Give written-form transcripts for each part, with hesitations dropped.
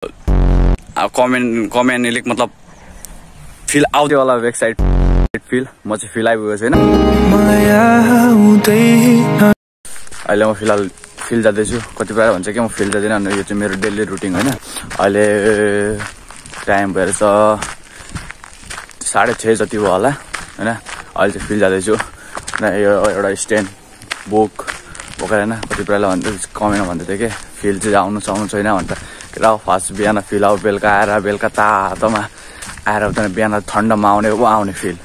Comment अलिक मतलब feel आउँथ्यो होला वेबसाइट फिल म चाहिँ फिल आइपुगेको छैन। अहिले म फिलहाल फिल जाँदैछु। कतिपय भन्छ कि म फिल जाँदिनँ भनेर, यो चाहिँ मेरो डेली रुटिन होइन। अहिले टाइम भएर छ 6:30 जति भयो होला होइन। अहिले चाहिँ फिल जाँदैछु होइन। यो एउटा स्ट्यान्ड बुक बोकेर होइन। कतिपयलाई कमेन्टमा भन्दै थियो कि फिल चाहिँ आउनु छैन भनेर। केटा फास्ट बिहान फिल आऊ, बेलुका आएर बेलुका तातोमा आएर बिहान ठन्डामा आउने आउने फिल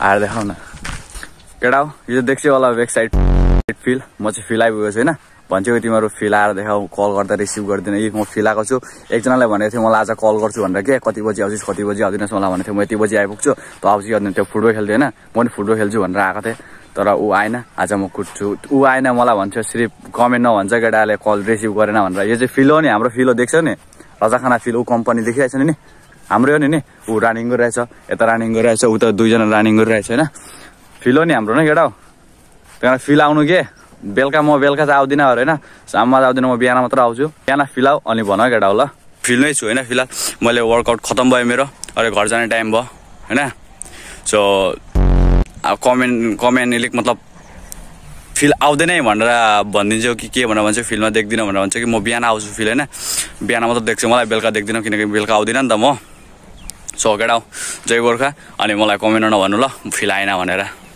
आएर देखाउ न केटा हो। यो देख्छु होला वेबसाइट फिल म चाहिँ फिल आइपुगेको छैन। भन्छ कि तिमीहरू फिल आएर देखाऊ, कल गर्दा रिसिभ गर्दैन। म फिल आएको छु। एकजनाले भनेको थियो मलाई आज कल गर्छु भनेर के कति बजी आउँछस् कति बजी आउँदिनस् मलाई भनेको थियो। म यति बजी आइपुग्छु त आउँछु गर्दैन। त्यो फुटबल खेल्थ्यो होइन। म पनि फुटबल खेल्छु भनेर आएको थिएँ तर ऊ आएन। आज म कुट्छु। ऊ आएन मलाई भन्छ सिर्फ कमेन्ट नभन्छ केटाले कल रिसिभ गरेन भनेर। यो चाहिँ फिल हो नि, हाम्रो फिल हो। देख्छौ नि रजाखाना फिल ऊ कम्पनी देखिरहेछ नि हाम्रो हो नि। ऊ रनिङ गरिरहेछ, यता रनिङ गरिरहेछ, उता दुईजना रनिङ गरिरहेछ होइन। फिल हो नि हाम्रो न केटा हो। त्यहाँ फिल आउनु के बेलुका म बेलुका चाहिँ आउँदिनँ अरे होइन। शाममा आउँदिनँ, म बिहान मात्र आउँछु। बिहान फिल आऊ अनि भन केटा हो ल। फिल नै छु होइन। फिलहाल मैले वर्कआउट खतम भयो मेरो। अहिले घर जाने टाइम भयो होइन। सो कमेन्ट अलिक मतलब फिल आउँदैन भनेर भनिदिन्छु कि के भनेर भन्छ। फिल्डमा देख्दिनँ भनेर भन्छ कि म बिहान आउँछु फिल होइन। बिहान मात्र देख्छु मलाई, बेलुका देख्दिनँ किनकि बेलुका आउँदिनँ नि त म। सो केटा हो जय गोर्खा। अनि मलाई कमेन्टमा नभन्नु ल फिल आएन भनेर।